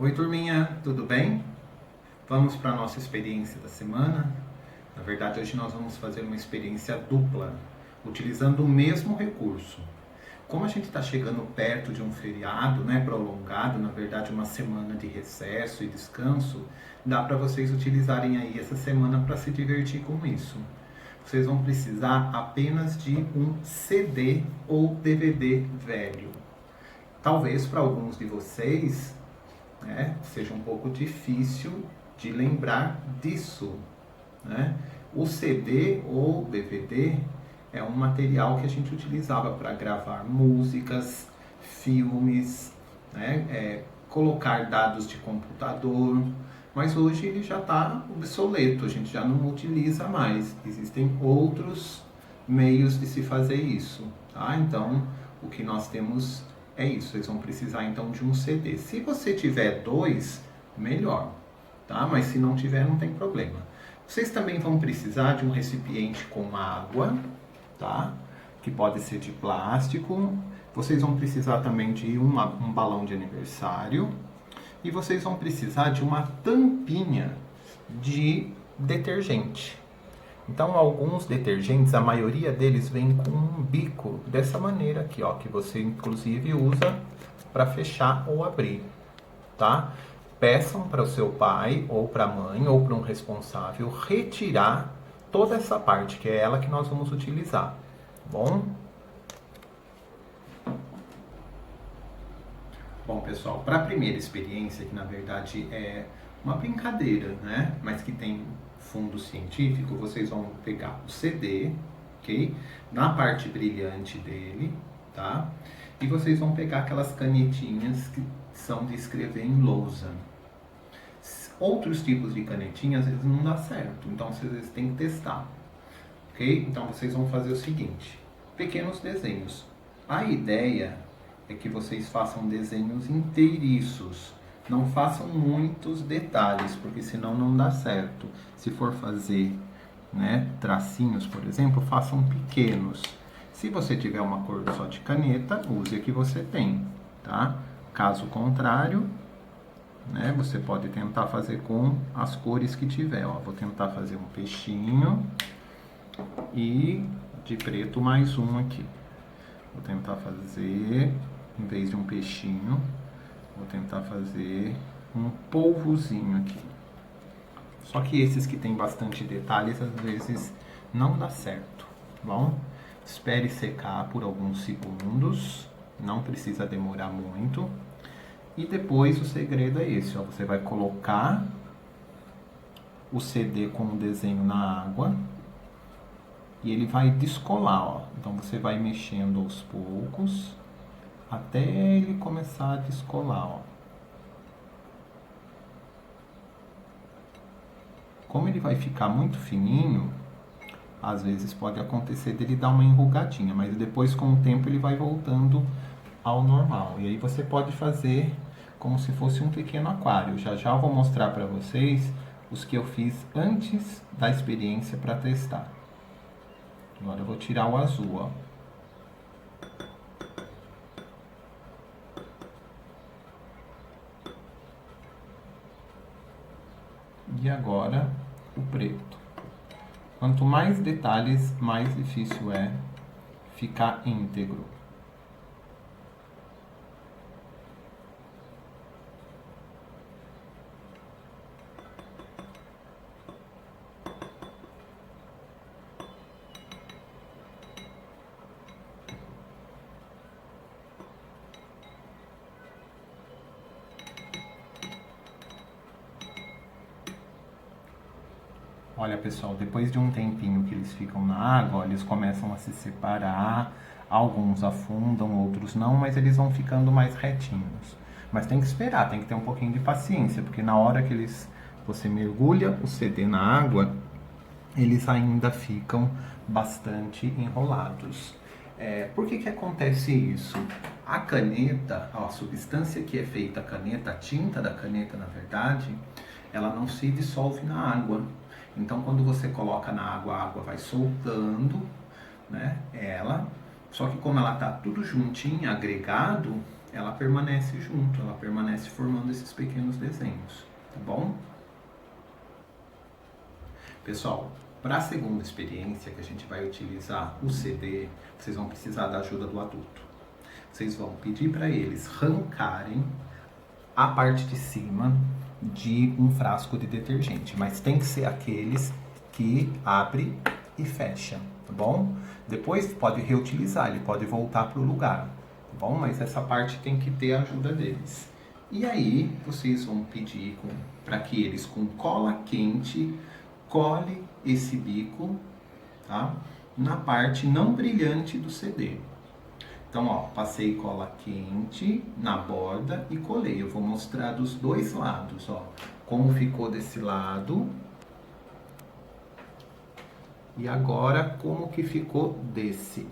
Oi, turminha, tudo bem? Vamos para a nossa experiência da semana? Na verdade, hoje nós vamos fazer uma experiência dupla, utilizando o mesmo recurso. Como a gente está chegando perto de um feriado, né, prolongado, na verdade uma semana de recesso e descanso, dá para vocês utilizarem aí essa semana para se divertir com isso. Vocês vão precisar apenas de um CD ou DVD velho. Talvez para alguns de vocês, né, seja um pouco difícil de lembrar disso, né? O CD ou DVD é um material que a gente utilizava para gravar músicas, filmes, né? Colocar dados de computador, mas hoje ele já está obsoleto, a gente já não utiliza mais. Existem outros meios de se fazer isso, tá? Então, o que nós temos é isso, vocês vão precisar então de um CD. Se você tiver dois, melhor, tá? Mas se não tiver, não tem problema. Vocês também vão precisar de um recipiente com água, tá? Que pode ser de plástico. Vocês vão precisar também de um balão de aniversário. E vocês vão precisar de uma tampinha de detergente. Então, alguns detergentes, a maioria deles vem com um bico dessa maneira aqui, ó, que você inclusive usa para fechar ou abrir, tá? Peçam para o seu pai ou para a mãe ou para um responsável retirar toda essa parte, que é ela que nós vamos utilizar, tá bom? Bom, pessoal, para a primeira experiência, que na verdade é uma brincadeira, né? Mas que tem fundo científico, vocês vão pegar o CD, ok? Na parte brilhante dele, tá? E vocês vão pegar aquelas canetinhas que são de escrever em lousa. Outros tipos de canetinhas, eles não dá certo, então vocês têm que testar, ok? Então vocês vão fazer o seguinte, pequenos desenhos. A ideia é que vocês façam desenhos inteiriços, não façam muitos detalhes, porque senão não dá certo. Se for fazer, né, tracinhos, por exemplo, façam pequenos. Se você tiver uma cor só de caneta, use a que você tem, tá? Caso contrário, né, você pode tentar fazer com as cores que tiver. Ó, vou tentar fazer um peixinho e de preto mais um aqui. Vou tentar fazer, em vez de um peixinho, vou tentar fazer um polvozinho aqui. Só que esses que tem bastante detalhes, às vezes não dá certo, tá bom? Espere secar por alguns segundos, não precisa demorar muito. E depois o segredo é esse, ó, você vai colocar o CD com o desenho na água e ele vai descolar, ó. Então você vai mexendo aos poucos até ele começar a descolar, ó. Como ele vai ficar muito fininho, às vezes pode acontecer dele dar uma enrugadinha, mas depois com o tempo ele vai voltando ao normal. E aí você pode fazer como se fosse um pequeno aquário. Já já eu vou mostrar para vocês os que eu fiz antes da experiência para testar. Agora eu vou tirar o azul, ó. E agora o preto. Quanto mais detalhes, mais difícil é ficar íntegro. Olha, pessoal, depois de um tempinho que eles ficam na água, ó, eles começam a se separar, alguns afundam, outros não, mas eles vão ficando mais retinhos. Mas tem que esperar, tem que ter um pouquinho de paciência, porque na hora que você mergulha o CD na água, eles ainda ficam bastante enrolados. Por que acontece isso? A caneta, a substância que é feita a caneta, a tinta da caneta, na verdade, ela não se dissolve na água. Então, quando você coloca na água, a água vai soltando, né, só que como ela está tudo juntinho, agregado, ela permanece junto, ela permanece formando esses pequenos desenhos, tá bom? Pessoal, para a segunda experiência que a gente vai utilizar o CD, vocês vão precisar da ajuda do adulto. Vocês vão pedir para eles arrancarem a parte de cima de um frasco de detergente, mas tem que ser aqueles que abre e fecha, tá bom? Depois pode reutilizar, ele pode voltar para o lugar, tá bom? Mas essa parte tem que ter a ajuda deles. E aí vocês vão pedir para que eles com cola quente cole esse bico, tá? Na parte não brilhante do CD. Então, ó, passei cola quente na borda e colei. Eu vou mostrar dos dois lados, ó, como ficou desse lado. E agora, como que ficou desse,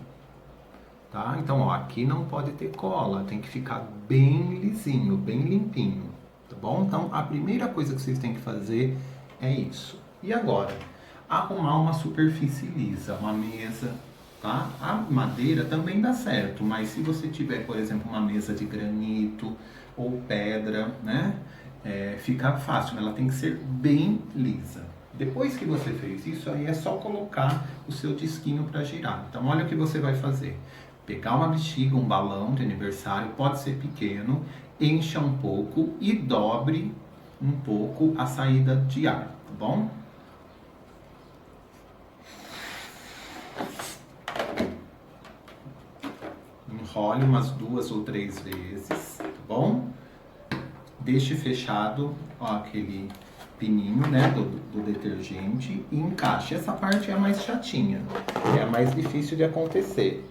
tá? Então, ó, aqui não pode ter cola, tem que ficar bem lisinho, bem limpinho, tá bom? Então, a primeira coisa que vocês têm que fazer é isso. E agora, arrumar uma superfície lisa, uma mesa, tá? A madeira também dá certo, mas se você tiver, por exemplo, uma mesa de granito ou pedra, né? Fica fácil, ela tem que ser bem lisa. Depois que você fez isso, aí é só colocar o seu disquinho para girar. Então, olha o que você vai fazer. Pegar uma bexiga, um balão de aniversário, pode ser pequeno, encha um pouco e dobre um pouco a saída de ar, tá bom? Enrole umas 2 ou 3 vezes, tá bom? Deixe fechado, ó, aquele pininho, né, do detergente e encaixe. Essa parte é a mais chatinha, é a mais difícil de acontecer,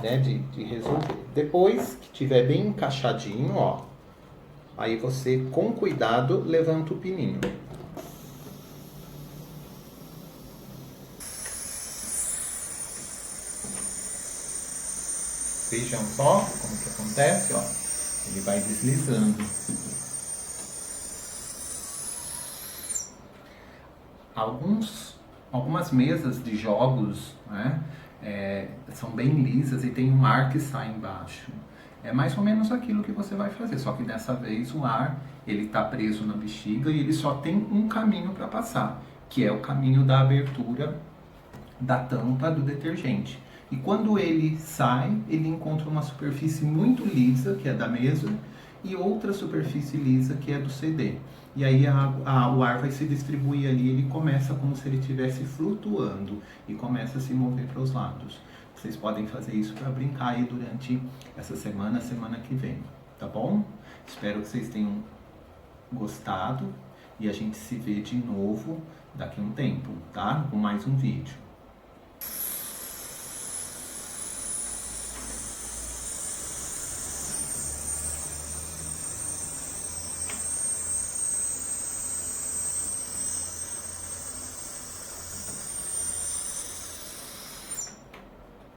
né, de resolver. Depois que tiver bem encaixadinho, ó, aí você, com cuidado, levanta o pininho. Vejam só como que acontece, ó. Ele vai deslizando. Algumas mesas de jogos, né, são bem lisas e tem um ar que sai embaixo. É mais ou menos aquilo que você vai fazer, só que dessa vez o ar ele está preso na bexiga e ele só tem um caminho para passar, que é o caminho da abertura da tampa do detergente. E quando ele sai, ele encontra uma superfície muito lisa, que é da mesa, e outra superfície lisa, que é do CD. E aí o ar vai se distribuir ali, ele começa como se ele estivesse flutuando e começa a se mover para os lados. Vocês podem fazer isso para brincar aí durante essa semana que vem, tá bom? Espero que vocês tenham gostado e a gente se vê de novo daqui a um tempo, tá? Com mais um vídeo.